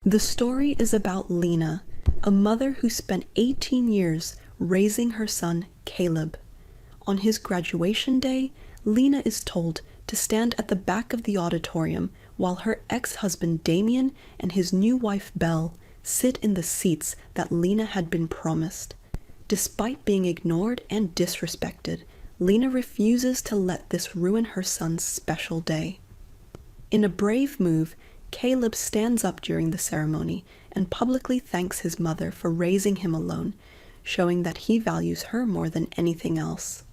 The story is about Lena, a mother who spent 18 years raising her son, Caleb. On his graduation day, Lena is told to stand at the back of the auditorium while her ex-husband Damien and his new wife Belle sit in the seats that Lena had been promised. Despite being ignored and disrespected, Lena refuses to let this ruin her son's special day. In a brave move, Caleb stands up during the ceremony and publicly thanks his mother for raising him alone, showing that he values her more than anything else.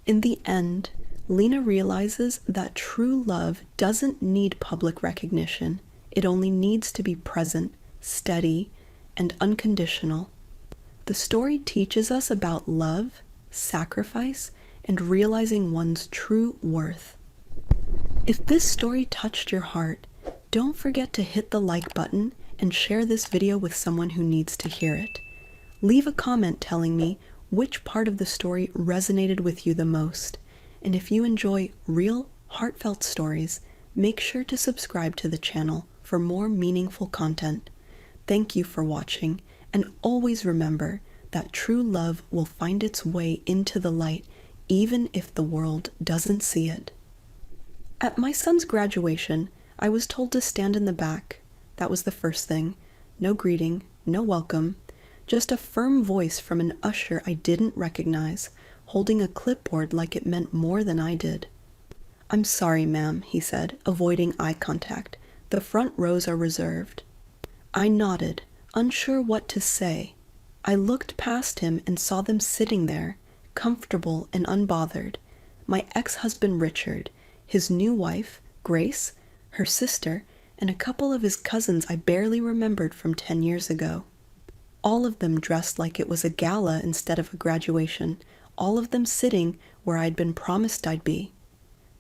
In the end, Lena realizes that true love doesn't need public recognition. It only needs to be present, steady, and unconditional. The story teaches us about love, sacrifice, and realizing one's true worth. If this story touched your heart, don't forget to hit the like button and share this video with someone who needs to hear it. Leave a comment telling me which part of the story resonated with you the most. And if you enjoy real, heartfelt stories, make sure to subscribe to the channel for more meaningful content. Thank you for watching, and always remember that true love will find its way into the light even if the world doesn't see it. At my son's graduation, I was told to stand in the back. That was the first thing. No greeting, no welcome, just a firm voice from an usher I didn't recognize, holding a clipboard like it meant more than I did. "I'm sorry, ma'am," he said, avoiding eye contact. "The front rows are reserved." I nodded, unsure what to say. I looked past him and saw them sitting there, comfortable and unbothered. My ex-husband Richard, his new wife, Grace, her sister, and a couple of his cousins I barely remembered from 10 years ago. All of them dressed like it was a gala instead of a graduation, all of them sitting where I'd been promised I'd be.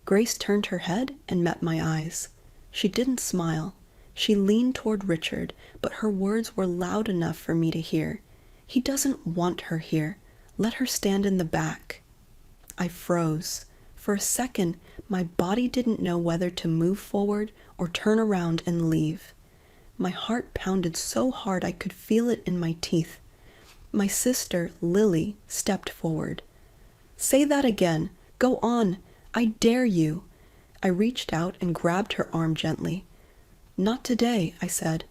Grace turned her head and met my eyes. She didn't smile. She leaned toward Richard, but her words were loud enough for me to hear. "He doesn't want her here. Let her stand in the back." I froze. For a second, my body didn't know whether to move forward or turn around and leave. My heart pounded so hard I could feel it in my teeth. My sister, Lily, stepped forward. "Say that again. Go on. I dare you." I reached out and grabbed her arm gently. "Not today," I said.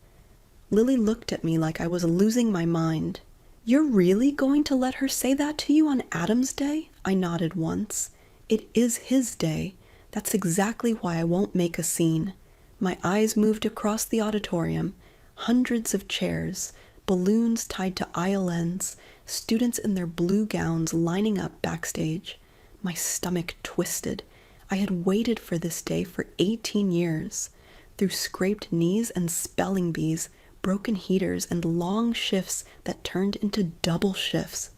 Lily looked at me like I was losing my mind. "You're really going to let her say that to you on Adam's Day?" I nodded once. "It is his day. That's exactly why I won't make a scene." My eyes moved across the auditorium. Hundreds of chairs, balloons tied to aisle ends, students in their blue gowns lining up backstage. My stomach twisted. I had waited for this day for 18 years. Through scraped knees and spelling bees, broken heaters, and long shifts that turned into double shifts.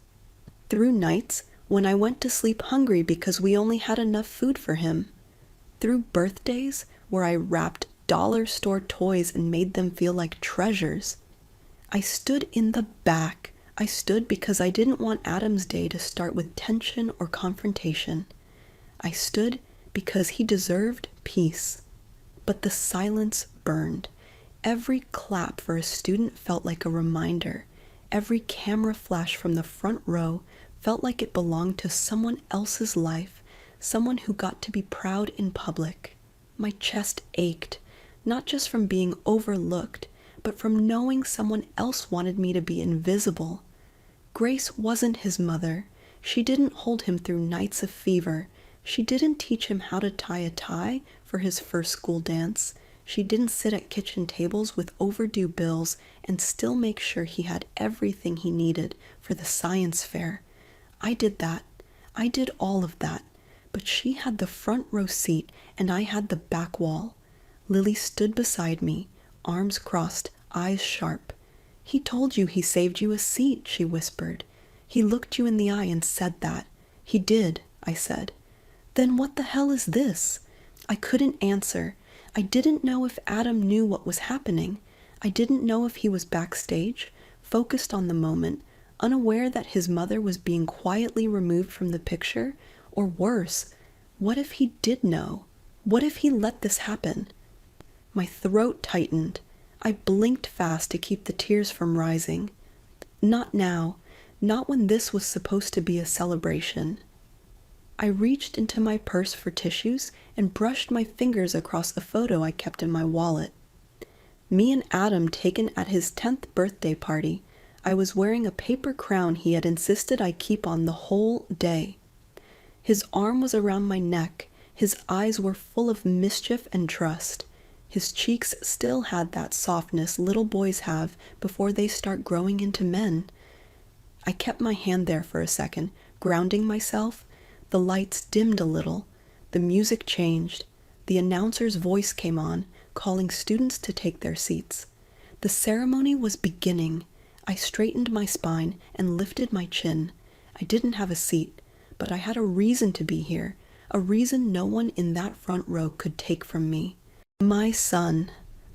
Through nights when I went to sleep hungry because we only had enough food for him. Through birthdays where I wrapped dollar store toys and made them feel like treasures. I stood in the back. I stood because I didn't want Adam's Day to start with tension or confrontation. I stood because he deserved peace. But the silence burned. Every clap for a student felt like a reminder. Every camera flash from the front row felt like it belonged to someone else's life, someone who got to be proud in public. My chest ached, not just from being overlooked, but from knowing someone else wanted me to be invisible. Grace wasn't his mother. She didn't hold him through nights of fever. She didn't teach him how to tie a tie for his first school dance. She didn't sit at kitchen tables with overdue bills and still make sure he had everything he needed for the science fair. I did that. I did all of that. But she had the front row seat and I had the back wall. Lily stood beside me, arms crossed, eyes sharp. "He told you he saved you a seat," she whispered. "He looked you in the eye and said that." "He did," I said. "Then what the hell is this?" I couldn't answer. I didn't know if Adam knew what was happening. I didn't know if he was backstage, focused on the moment, unaware that his mother was being quietly removed from the picture, or worse, what if he did know? What if he let this happen? My throat tightened. I blinked fast to keep the tears from rising. Not now, not when this was supposed to be a celebration. I reached into my purse for tissues and brushed my fingers across a photo I kept in my wallet. Me and Adam taken at his 10th birthday party. I was wearing a paper crown he had insisted I keep on the whole day. His arm was around my neck. His eyes were full of mischief and trust. His cheeks still had that softness little boys have before they start growing into men. I kept my hand there for a second, grounding myself. The lights dimmed a little. The music changed. The announcer's voice came on, calling students to take their seats. The ceremony was beginning. I straightened my spine and lifted my chin. I didn't have a seat, but I had a reason to be here, a reason no one in that front row could take from me. My son.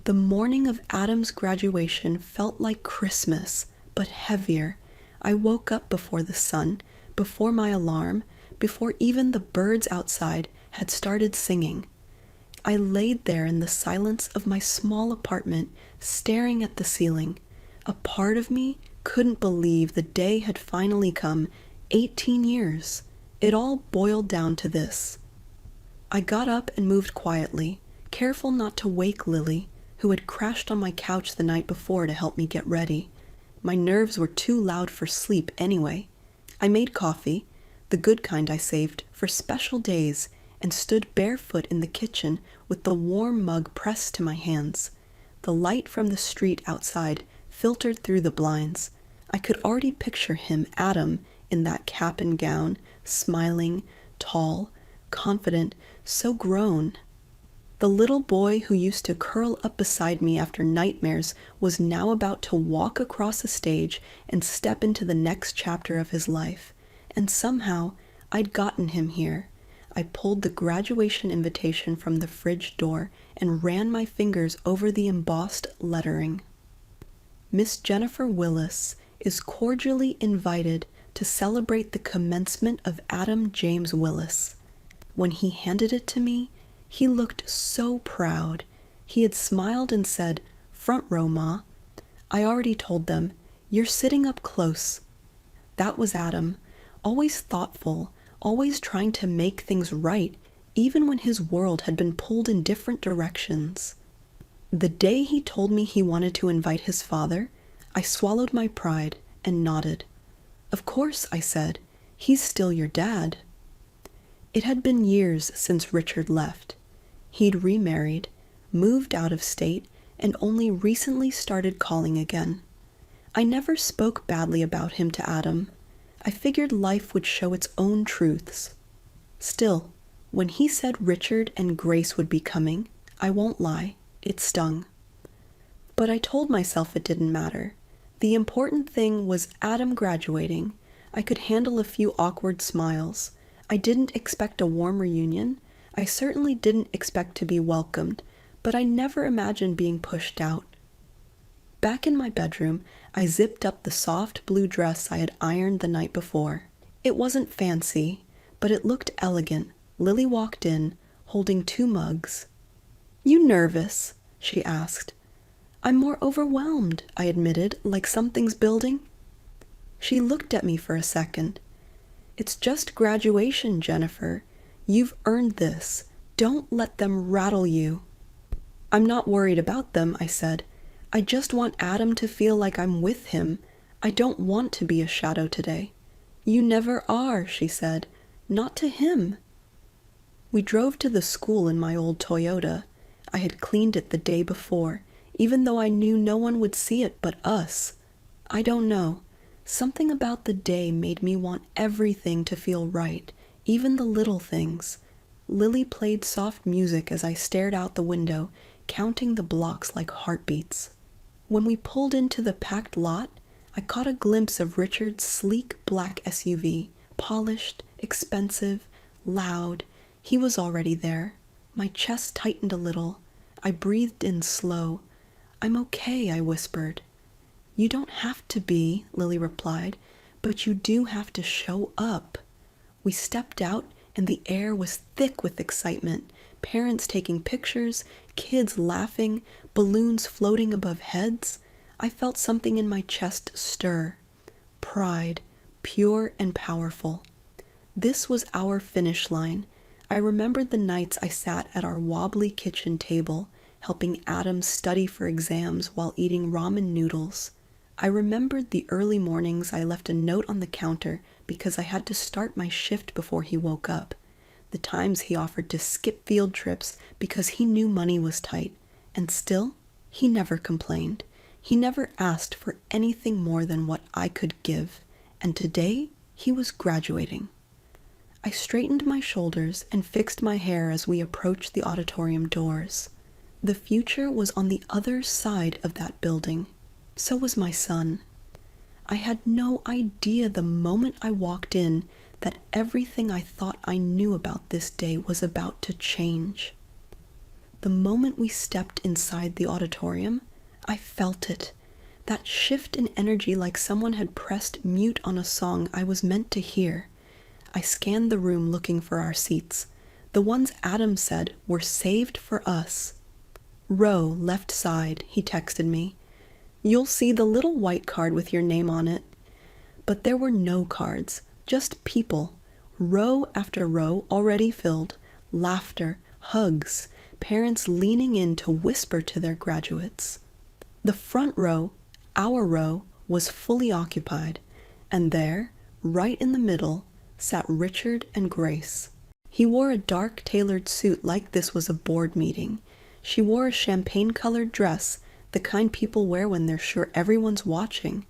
The morning of Adam's graduation felt like Christmas, but heavier. I woke up before the sun, before my alarm, before even the birds outside had started singing. I laid there in the silence of my small apartment, staring at the ceiling. A part of me couldn't believe the day had finally come. 18 years. It all boiled down to this. I got up and moved quietly, careful not to wake Lily, who had crashed on my couch the night before to help me get ready. My nerves were too loud for sleep anyway. I made coffee, the good kind I saved for special days, and stood barefoot in the kitchen with the warm mug pressed to my hands. The light from the street outside filtered through the blinds. I could already picture him, Adam, in that cap and gown, smiling, tall, confident, so grown. The little boy who used to curl up beside me after nightmares was now about to walk across a stage and step into the next chapter of his life. And somehow, I'd gotten him here. I pulled the graduation invitation from the fridge door and ran my fingers over the embossed lettering. Miss Jennifer Willis is cordially invited to celebrate the commencement of Adam James Willis. When he handed it to me, he looked so proud. He had smiled and said, "Front row, Ma." I already told them, "You're sitting up close." That was Adam, always thoughtful, always trying to make things right, even when his world had been pulled in different directions. The day he told me he wanted to invite his father, I swallowed my pride and nodded. "Of course," I said, "he's still your dad." It had been years since Richard left. He'd remarried, moved out of state, and only recently started calling again. I never spoke badly about him to Adam. I figured life would show its own truths. Still, when he said Richard and Grace would be coming, I won't lie, it stung. But I told myself it didn't matter. The important thing was Adam graduating. I could handle a few awkward smiles. I didn't expect a warm reunion. I certainly didn't expect to be welcomed, but I never imagined being pushed out. Back in my bedroom, I zipped up the soft blue dress I had ironed the night before. It wasn't fancy, but it looked elegant. Lily walked in, holding 2 mugs. "You nervous?" she asked. "I'm more overwhelmed," I admitted, "like something's building." She looked at me for a second. "It's just graduation, Jennifer. You've earned this. Don't let them rattle you." "I'm not worried about them," I said. "I just want Adam to feel like I'm with him. I don't want to be a shadow today." "You never are," she said. "Not to him." We drove to the school in my old Toyota. I had cleaned it the day before, even though I knew no one would see it but us. I don't know. Something about the day made me want everything to feel right, even the little things. Lily played soft music as I stared out the window, counting the blocks like heartbeats. When we pulled into the packed lot, I caught a glimpse of Richard's sleek black SUV, polished, expensive, loud. He was already there. My chest tightened a little. I breathed in slow. "I'm okay," I whispered. "You don't have to be," Lily replied, "but you do have to show up." We stepped out, and the air was thick with excitement. parents taking pictures, kids laughing, balloons floating above heads, I felt something in my chest stir. Pride, pure and powerful. This was our finish line. I remembered the nights I sat at our wobbly kitchen table, helping Adam study for exams while eating ramen noodles. I remembered the early mornings I left a note on the counter because I had to start my shift before he woke up. The times he offered to skip field trips because he knew money was tight, and still, he never complained. He never asked for anything more than what I could give, and today he was graduating. I straightened my shoulders and fixed my hair as we approached the auditorium doors. The future was on the other side of that building. So was my son. I had no idea the moment I walked in that everything I thought I knew about this day was about to change. The moment we stepped inside the auditorium, I felt it. That shift in energy like someone had pressed mute on a song I was meant to hear. I scanned the room looking for our seats. The ones Adam said were saved for us. "Row, left side," he texted me. "You'll see the little white card with your name on it." But there were no cards, just people. Row after row already filled. Laughter, hugs, parents leaning in to whisper to their graduates. The front row, our row, was fully occupied, and there, right in the middle, sat Richard and Grace. He wore a dark tailored suit like this was a board meeting. She wore a champagne-colored dress, the kind people wear when they're sure everyone's watching.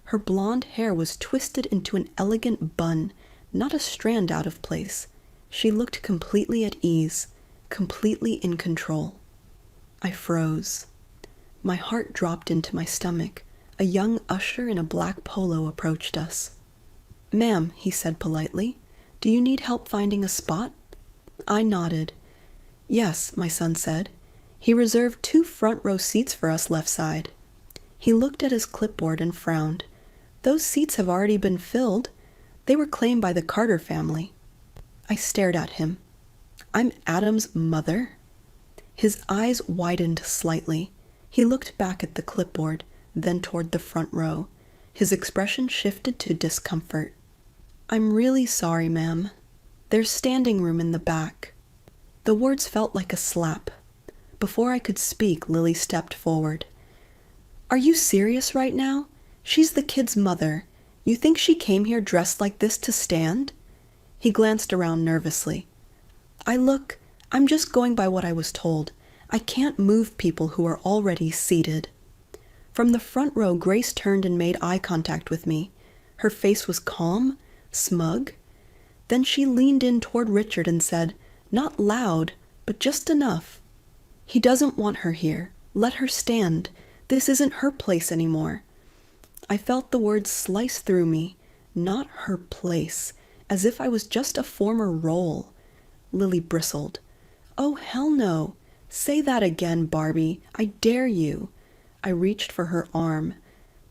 Her blonde hair was twisted into an elegant bun, not a strand out of place. She looked completely at ease, completely in control. I froze. My heart dropped into my stomach. A young usher in a black polo approached us. "Ma'am," he said politely, "do you need help finding a spot?" I nodded. "Yes," my son said. "He reserved 2 front row seats for us left side." He looked at his clipboard and frowned. "Those seats have already been filled. They were claimed by the Carter family." I stared at him. "I'm Adam's mother?" His eyes widened slightly. He looked back at the clipboard, then toward the front row. His expression shifted to discomfort. "I'm really sorry, ma'am. There's standing room in the back." The words felt like a slap. Before I could speak, Lily stepped forward. "Are you serious right now? She's the kid's mother. You think she came here dressed like this to stand?" He glanced around nervously. I'm just going by what I was told. I can't move people who are already seated." From the front row, Grace turned and made eye contact with me. Her face was calm, smug. Then she leaned in toward Richard and said, not loud, but just enough, "He doesn't want her here. Let her stand. This isn't her place anymore." I felt the words slice through me. Not her place, as if I was just a former role. Lily bristled. "Oh, hell no. Say that again, Barbie. I dare you." I reached for her arm.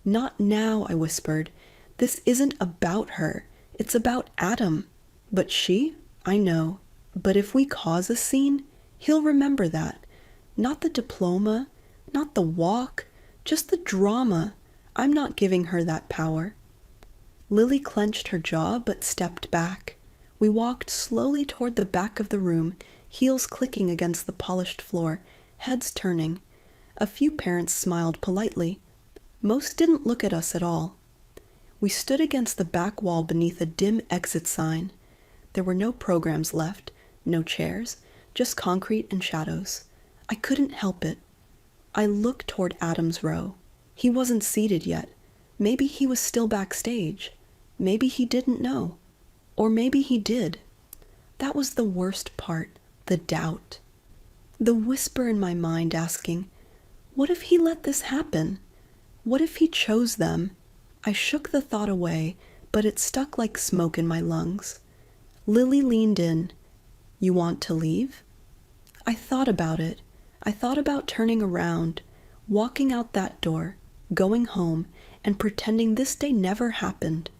"Not now," I whispered. "This isn't about her. It's about Adam. But she? I know. But if we cause a scene, he'll remember that. Not the diploma, not the walk, just the drama. I'm not giving her that power." Lily clenched her jaw but stepped back. We walked slowly toward the back of the room, heels clicking against the polished floor, heads turning. A few parents smiled politely. Most didn't look at us at all. We stood against the back wall beneath a dim exit sign. There were no programs left, no chairs, just concrete and shadows. I couldn't help it. I looked toward Adam's row. He wasn't seated yet. Maybe he was still backstage. Maybe he didn't know. Or maybe he did. That was the worst part, the doubt. The whisper in my mind asking, what if he let this happen? What if he chose them? I shook the thought away, but it stuck like smoke in my lungs. Lily leaned in. "You want to leave?" I thought about it. I thought about turning around, walking out that door, going home, and pretending this day never happened.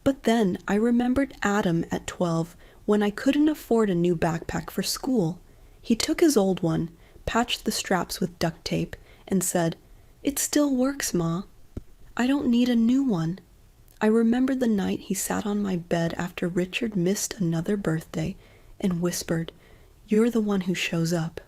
But then I remembered Adam at 12 when I couldn't afford a new backpack for school. He took his old one, patched the straps with duct tape, and said, "It still works, Ma. I don't need a new one." I remember the night he sat on my bed after Richard missed another birthday and whispered, "You're the one who shows up."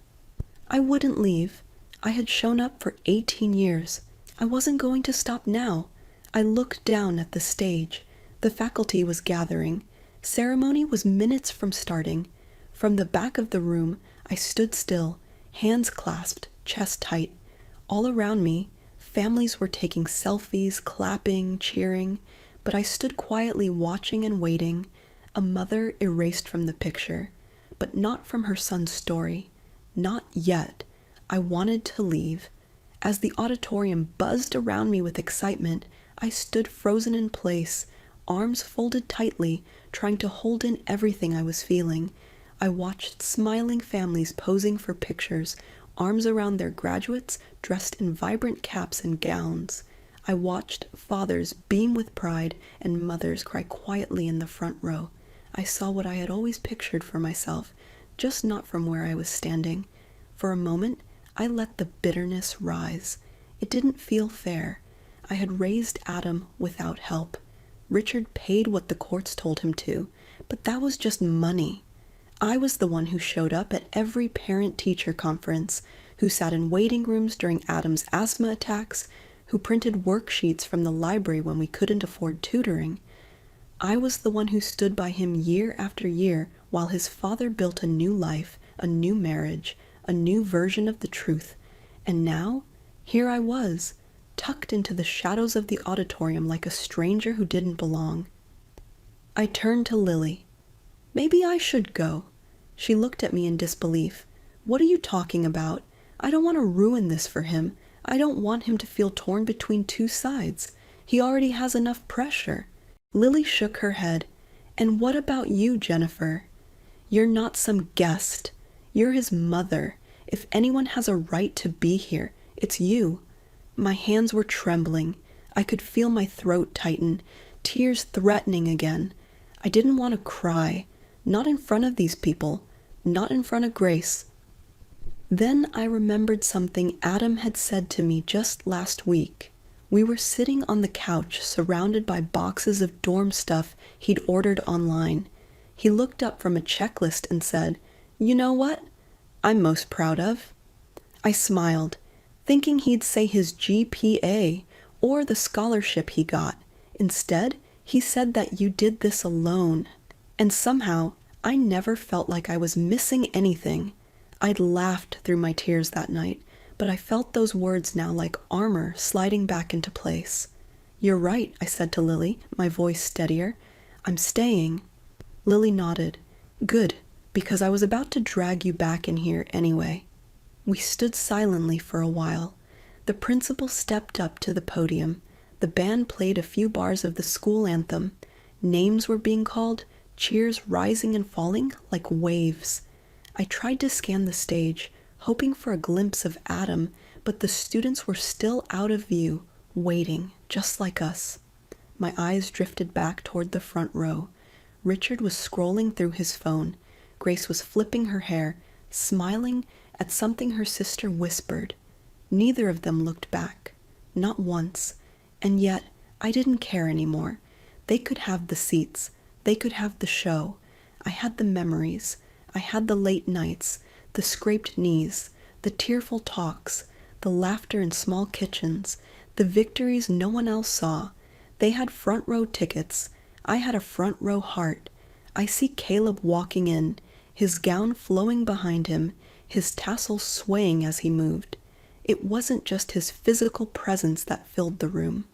I wouldn't leave. I had shown up for 18 years. I wasn't going to stop now. I looked down at the stage. The faculty was gathering. Ceremony was minutes from starting. From the back of the room, I stood still, hands clasped, chest tight. All around me, families were taking selfies, clapping, cheering, but I stood quietly watching and waiting, a mother erased from the picture, but not from her son's story. Not yet. I wanted to leave. As the auditorium buzzed around me with excitement, I stood frozen in place, arms folded tightly, trying to hold in everything I was feeling. I watched smiling families posing for pictures, arms around their graduates dressed in vibrant caps and gowns. I watched fathers beam with pride and mothers cry quietly in the front row. I saw what I had always pictured for myself, just not from where I was standing. For a moment, I let the bitterness rise. It didn't feel fair. I had raised Adam without help. Richard paid what the courts told him to, but that was just money. I was the one who showed up at every parent-teacher conference, who sat in waiting rooms during Adam's asthma attacks, who printed worksheets from the library when we couldn't afford tutoring. I was the one who stood by him year after year while his father built a new life, a new marriage, a new version of the truth. And now, here I was, tucked into the shadows of the auditorium like a stranger who didn't belong. I turned to Lily. "Maybe I should go." She looked at me in disbelief. "What are you talking about? I don't want to ruin this for him. I don't want him to feel torn between two sides. He already has enough pressure." Lily shook her head. "And what about you, Jennifer? You're not some guest. You're his mother. If anyone has a right to be here, it's you." My hands were trembling. I could feel my throat tighten, tears threatening again. I didn't want to cry. Not in front of these people. Not in front of Grace. Then I remembered something Adam had said to me just last week. We were sitting on the couch, surrounded by boxes of dorm stuff he'd ordered online. He looked up from a checklist and said, "You know what I'm most proud of?" I smiled, thinking he'd say his GPA or the scholarship he got. Instead, he said that you did this alone. And somehow, I never felt like I was missing anything. I'd laughed through my tears that night, but I felt those words now like armor sliding back into place. "You're right," I said to Lily, my voice steadier. "I'm staying." Lily nodded. "Good, because I was about to drag you back in here anyway." We stood silently for a while. The principal stepped up to the podium. The band played a few bars of the school anthem. Names were being called, cheers rising and falling like waves. I tried to scan the stage, hoping for a glimpse of Adam, but the students were still out of view, waiting, just like us. My eyes drifted back toward the front row. Richard was scrolling through his phone. Grace was flipping her hair, smiling at something her sister whispered. Neither of them looked back, not once, and yet I didn't care anymore. They could have the seats. They could have the show. I had the memories. I had the late nights, the scraped knees, the tearful talks, the laughter in small kitchens, the victories no one else saw. They had front row tickets. I had a front row heart. I see Caleb walking in, his gown flowing behind him, his tassels swaying as he moved. It wasn't just his physical presence that filled the room.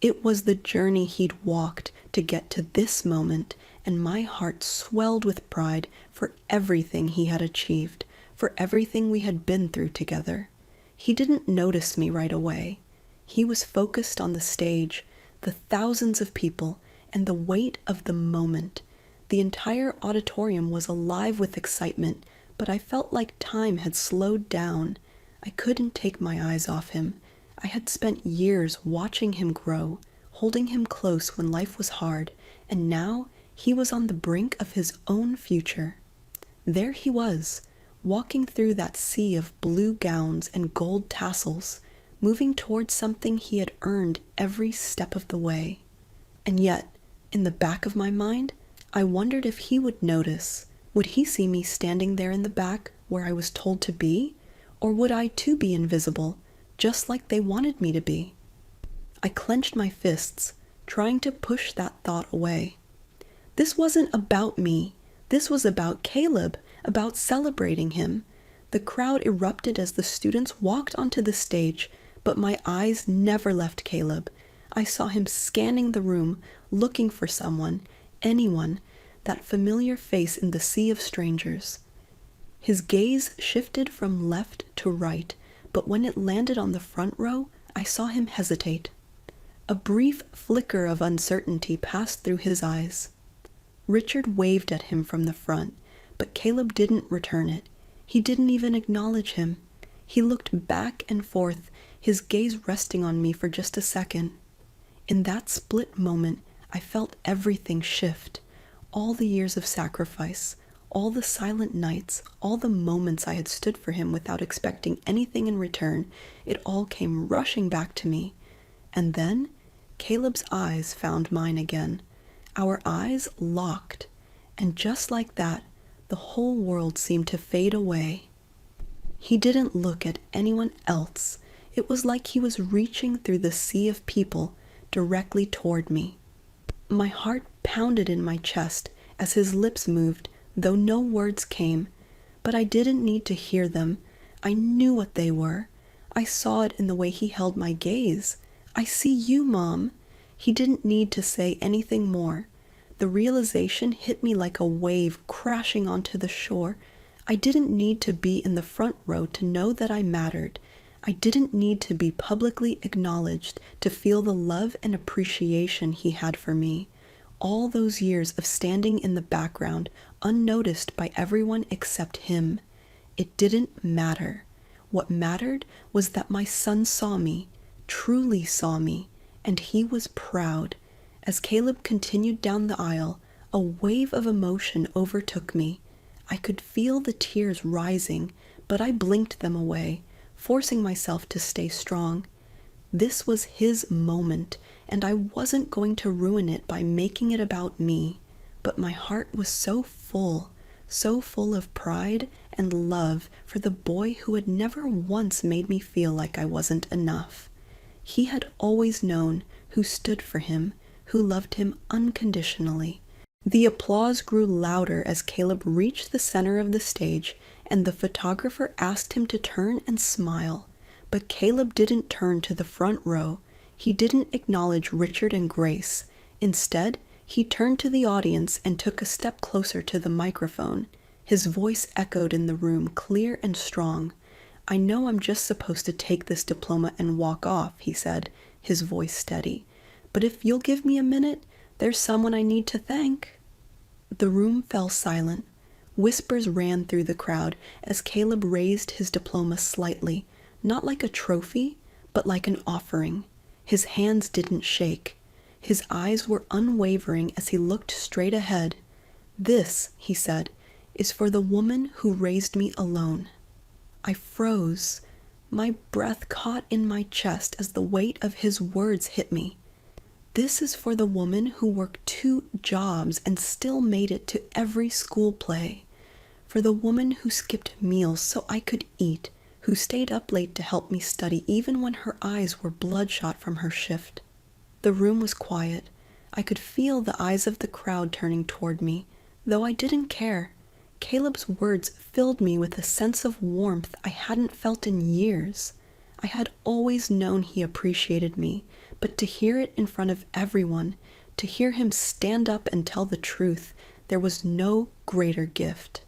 It was the journey he'd walked to get to this moment, and my heart swelled with pride for everything he had achieved, for everything we had been through together. He didn't notice me right away. He was focused on the stage, the thousands of people, and the weight of the moment. The entire auditorium was alive with excitement, but I felt like time had slowed down. I couldn't take my eyes off him. I had spent years watching him grow, holding him close when life was hard, and now he was on the brink of his own future. There he was, walking through that sea of blue gowns and gold tassels, moving towards something he had earned every step of the way. And yet, in the back of my mind, I wondered if he would notice. Would he see me standing there in the back where I was told to be? Or would I too be invisible, just like they wanted me to be? I clenched my fists, trying to push that thought away. This wasn't about me. This was about Caleb, about celebrating him. The crowd erupted as the students walked onto the stage, but my eyes never left Caleb. I saw him scanning the room, looking for someone, anyone, that familiar face in the sea of strangers. His gaze shifted from left to right, but when it landed on the front row, I saw him hesitate. A brief flicker of uncertainty passed through his eyes. Richard waved at him from the front, but Caleb didn't return it. He didn't even acknowledge him. He looked back and forth, his gaze resting on me for just a second. In that split moment, I felt everything shift. All the years of sacrifice, all the silent nights, all the moments I had stood for him without expecting anything in return, it all came rushing back to me. And then, Caleb's eyes found mine again. Our eyes locked, and just like that, the whole world seemed to fade away. He didn't look at anyone else. It was like he was reaching through the sea of people directly toward me. My heart pounded in my chest as his lips moved, though no words came. But I didn't need to hear them. I knew what they were. I saw it in the way he held my gaze. "I see you, Mom." He didn't need to say anything more. The realization hit me like a wave crashing onto the shore. I didn't need to be in the front row to know that I mattered. I didn't need to be publicly acknowledged to feel the love and appreciation he had for me. All those years of standing in the background, unnoticed by everyone except him. It didn't matter. What mattered was that my son saw me, truly saw me, and he was proud. As Caleb continued down the aisle, a wave of emotion overtook me. I could feel the tears rising, but I blinked them away, forcing myself to stay strong. This was his moment, and I wasn't going to ruin it by making it about me. But my heart was so full of pride and love for the boy who had never once made me feel like I wasn't enough. He had always known who stood for him, who loved him unconditionally. The applause grew louder as Caleb reached the center of the stage, and the photographer asked him to turn and smile. But Caleb didn't turn to the front row. He didn't acknowledge Richard and Grace. Instead, he turned to the audience and took a step closer to the microphone. His voice echoed in the room, clear and strong. "I know I'm just supposed to take this diploma and walk off," he said, his voice steady. "But if you'll give me a minute, there's someone I need to thank." The room fell silent. Whispers ran through the crowd as Caleb raised his diploma slightly, not like a trophy, but like an offering. His hands didn't shake. His eyes were unwavering as he looked straight ahead. "This," he said, "is for the woman who raised me alone." I froze. My breath caught in my chest as the weight of his words hit me. This is for the woman who worked 2 jobs and still made it to every school play. For the woman who skipped meals so I could eat, who stayed up late to help me study even when her eyes were bloodshot from her shift. The room was quiet. I could feel the eyes of the crowd turning toward me, though I didn't care. Caleb's words filled me with a sense of warmth I hadn't felt in years. I had always known he appreciated me, but to hear it in front of everyone, to hear him stand up and tell the truth, there was no greater gift.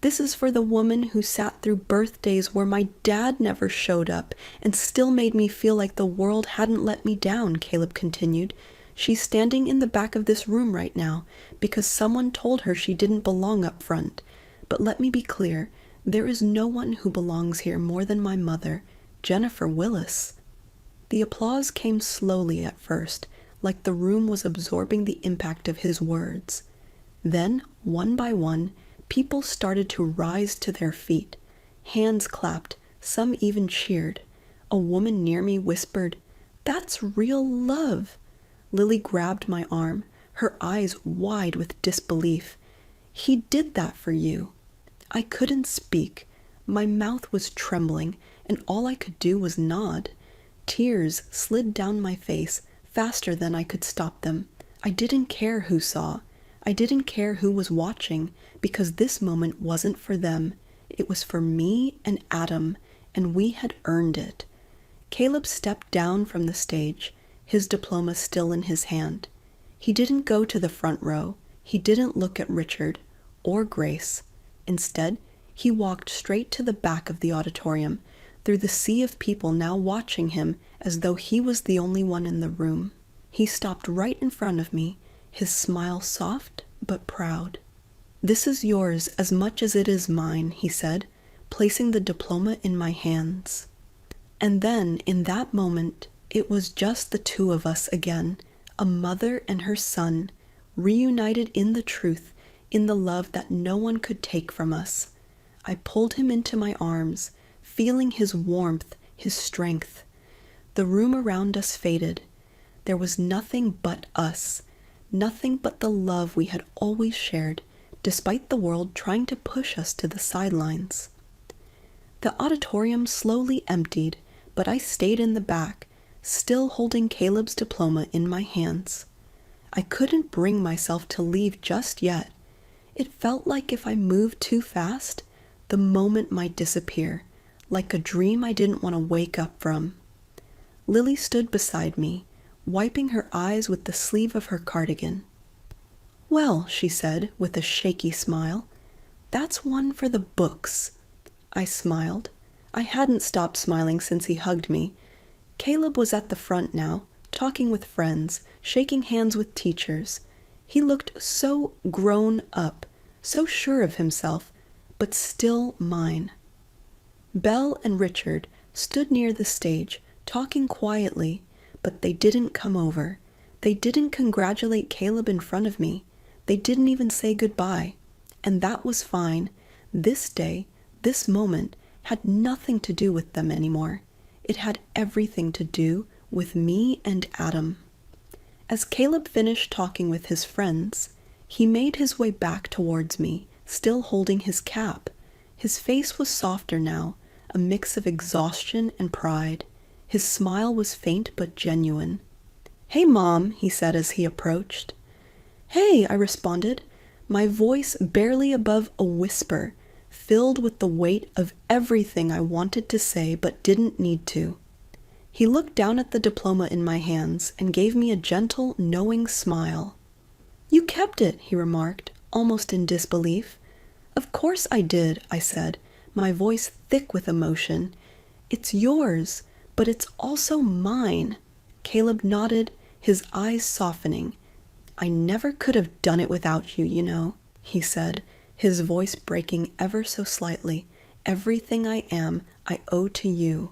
"This is for the woman who sat through birthdays where my dad never showed up and still made me feel like the world hadn't let me down," Caleb continued. "She's standing in the back of this room right now because someone told her she didn't belong up front. But let me be clear, there is no one who belongs here more than my mother, Jennifer Willis." The applause came slowly at first, like the room was absorbing the impact of his words. Then, one by one, people started to rise to their feet. Hands clapped, some even cheered. A woman near me whispered, "That's real love." Lily grabbed my arm, her eyes wide with disbelief. "He did that for you." I couldn't speak. My mouth was trembling, and all I could do was nod. Tears slid down my face faster than I could stop them. I didn't care who saw. I didn't care who was watching, because this moment wasn't for them. It was for me and Adam, and we had earned it. Caleb stepped down from the stage, his diploma still in his hand. He didn't go to the front row. He didn't look at Richard or Grace. Instead, he walked straight to the back of the auditorium, through the sea of people now watching him as though he was the only one in the room. He stopped right in front of me, his smile soft but proud. "This is yours as much as it is mine," he said, placing the diploma in my hands. And then, in that moment, it was just the two of us again, a mother and her son, reunited in the truth, in the love that no one could take from us. I pulled him into my arms, feeling his warmth, his strength. The room around us faded. There was nothing but us, nothing but the love we had always shared, despite the world trying to push us to the sidelines. The auditorium slowly emptied, but I stayed in the back, still holding Caleb's diploma in my hands. I couldn't bring myself to leave just yet. It felt like if I moved too fast, the moment might disappear, like a dream I didn't want to wake up from. Lily stood beside me, wiping her eyes with the sleeve of her cardigan. "Well," she said with a shaky smile, "that's one for the books." I smiled. I hadn't stopped smiling since he hugged me. Caleb was at the front now, talking with friends, shaking hands with teachers. He looked so grown up, so sure of himself, but still mine. Belle and Richard stood near the stage, talking quietly, but they didn't come over. They didn't congratulate Caleb in front of me. They didn't even say goodbye. And that was fine. This day, this moment, had nothing to do with them anymore. It had everything to do with me and Adam. As Caleb finished talking with his friends, he made his way back towards me, still holding his cap. His face was softer now, a mix of exhaustion and pride. His smile was faint but genuine. "Hey, Mom," he said as he approached. "Hey," I responded, my voice barely above a whisper, filled with the weight of everything I wanted to say but didn't need to. He looked down at the diploma in my hands and gave me a gentle, knowing smile. "You kept it," he remarked, almost in disbelief. "Of course I did," I said, my voice thick with emotion. "It's yours, but it's also mine." Caleb nodded, his eyes softening. "I never could have done it without you, you know," he said, his voice breaking ever so slightly. "Everything I am, I owe to you."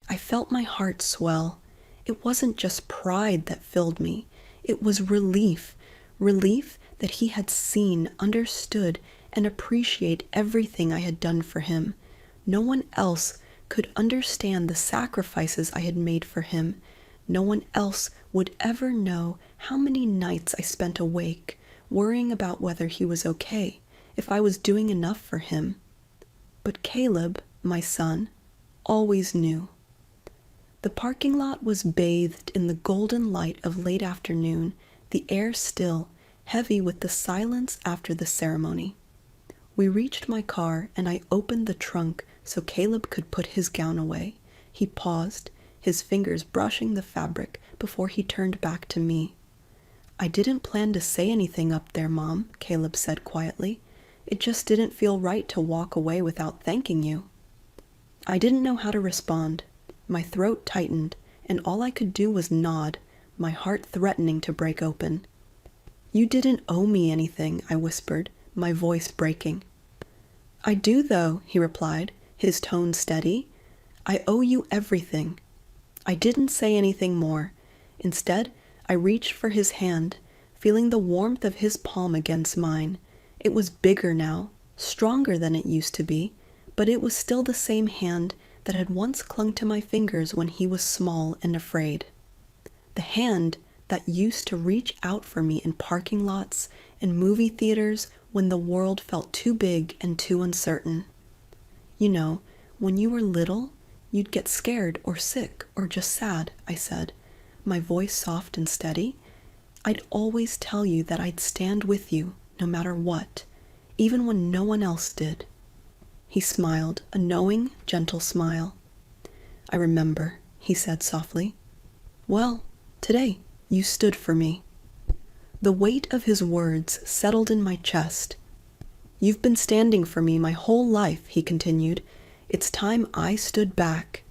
I felt my heart swell. It wasn't just pride that filled me. It was relief that he had seen, understood, and appreciate everything I had done for him. No one else could understand the sacrifices I had made for him. No one else would ever know how many nights I spent awake, worrying about whether he was okay, if I was doing enough for him. But Caleb, my son, always knew. The parking lot was bathed in the golden light of late afternoon, the air still, heavy with the silence after the ceremony. We reached my car, and I opened the trunk so Caleb could put his gown away. He paused, his fingers brushing the fabric before he turned back to me. "I didn't plan to say anything up there, Mom," Caleb said quietly. "It just didn't feel right to walk away without thanking you." I didn't know how to respond. My throat tightened, and all I could do was nod, my heart threatening to break open. "You didn't owe me anything," I whispered, my voice breaking. "I do, though," he replied, his tone steady. "I owe you everything." I didn't say anything more. Instead, I reached for his hand, feeling the warmth of his palm against mine. It was bigger now, stronger than it used to be, but it was still the same hand that had once clung to my fingers when he was small and afraid. The hand that used to reach out for me in parking lots and movie theaters when the world felt too big and too uncertain. You know, when you were little, you'd get scared or sick or just sad, I said, my voice soft and steady. I'd always tell you that I'd stand with you no matter what, even when no one else did. He smiled, a knowing, gentle smile. I remember, he said softly. Well, today you stood for me. The weight of his words settled in my chest. You've been standing for me my whole life, he continued. It's time I stood back.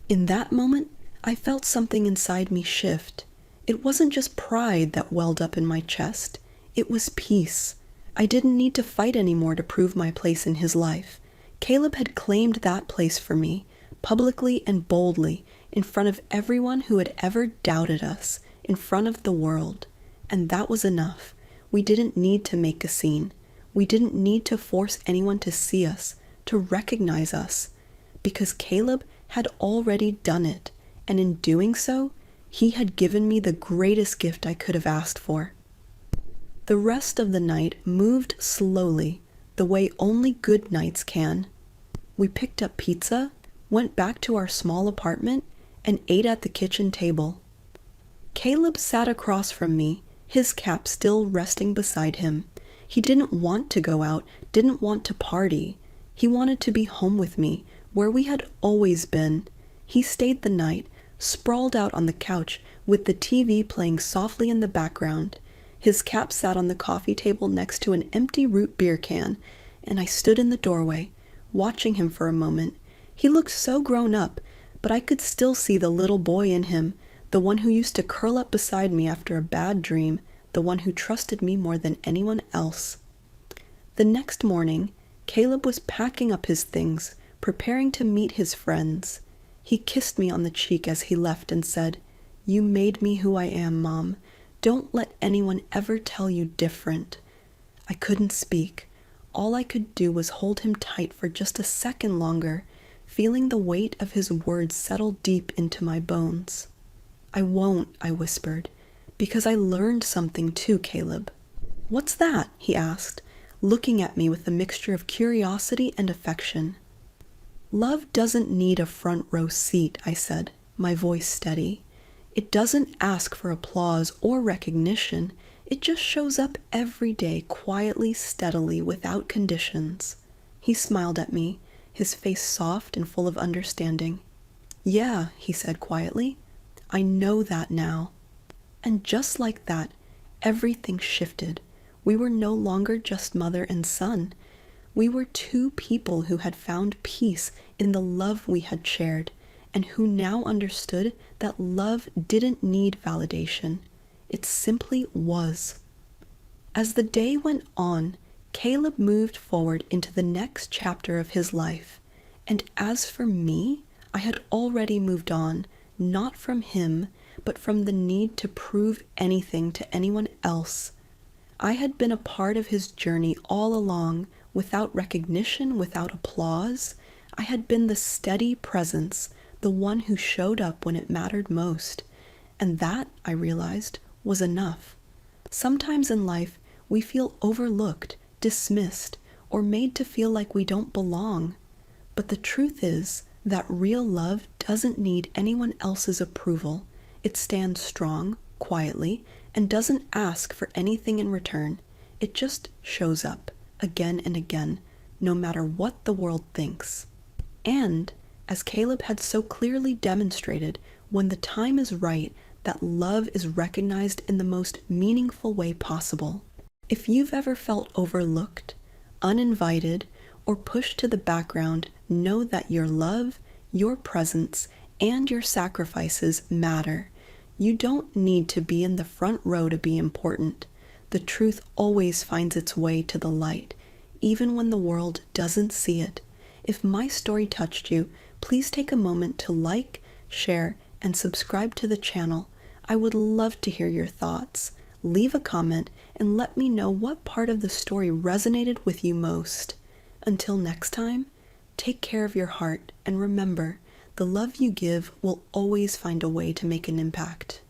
In that moment, I felt something inside me shift. It wasn't just pride that welled up in my chest. It was peace. I didn't need to fight anymore to prove my place in his life. Caleb had claimed that place for me, publicly and boldly, in front of everyone who had ever doubted us, in front of the world. And that was enough. We didn't need to make a scene. We didn't need to force anyone to see us, to recognize us, because Caleb had already done it, and in doing so, he had given me the greatest gift I could have asked for. The rest of the night moved slowly, the way only good nights can. We picked up pizza, went back to our small apartment, and ate at the kitchen table. Caleb sat across from me, his cap still resting beside him. He didn't want to go out, didn't want to party. He wanted to be home with me, where we had always been. He stayed the night, sprawled out on the couch with the TV playing softly in the background. His cap sat on the coffee table next to an empty root beer can, and I stood in the doorway, watching him for a moment. He looked so grown up, but I could still see the little boy in him, the one who used to curl up beside me after a bad dream, the one who trusted me more than anyone else. The next morning, Caleb was packing up his things, preparing to meet his friends. He kissed me on the cheek as he left and said, "You made me who I am, Mom. Don't let anyone ever tell you different." I couldn't speak. All I could do was hold him tight for just a second longer, feeling the weight of his words settle deep into my bones. "I won't," I whispered, "because I learned something too, Caleb." "What's that?" he asked, looking at me with a mixture of curiosity and affection. "Love doesn't need a front row seat," I said, my voice steady. "It doesn't ask for applause or recognition. It just shows up every day, quietly, steadily, without conditions." He smiled at me, his face soft and full of understanding. "Yeah," he said quietly, "I know that now." And just like that, everything shifted. We were no longer just mother and son. We were two people who had found peace in the love we had shared, and who now understood that love didn't need validation. It simply was. As the day went on, Caleb moved forward into the next chapter of his life. And as for me, I had already moved on, not from him, but from the need to prove anything to anyone else. I had been a part of his journey all along, without recognition, without applause. I had been the steady presence, the one who showed up when it mattered most. And that, I realized, was enough. Sometimes in life, we feel overlooked, dismissed, or made to feel like we don't belong. But the truth is that real love doesn't need anyone else's approval. It stands strong, quietly, and doesn't ask for anything in return. It just shows up, again and again, no matter what the world thinks. And, as Caleb had so clearly demonstrated, when the time is right, that love is recognized in the most meaningful way possible. If you've ever felt overlooked, uninvited, or pushed to the background, know that your love, your presence, and your sacrifices matter. You don't need to be in the front row to be important. The truth always finds its way to the light, even when the world doesn't see it. If my story touched you, please take a moment to like, share, and subscribe to the channel. I would love to hear your thoughts. Leave a comment and let me know what part of the story resonated with you most. Until next time, Take care of your heart, and remember, the love you give will always find a way to make an impact.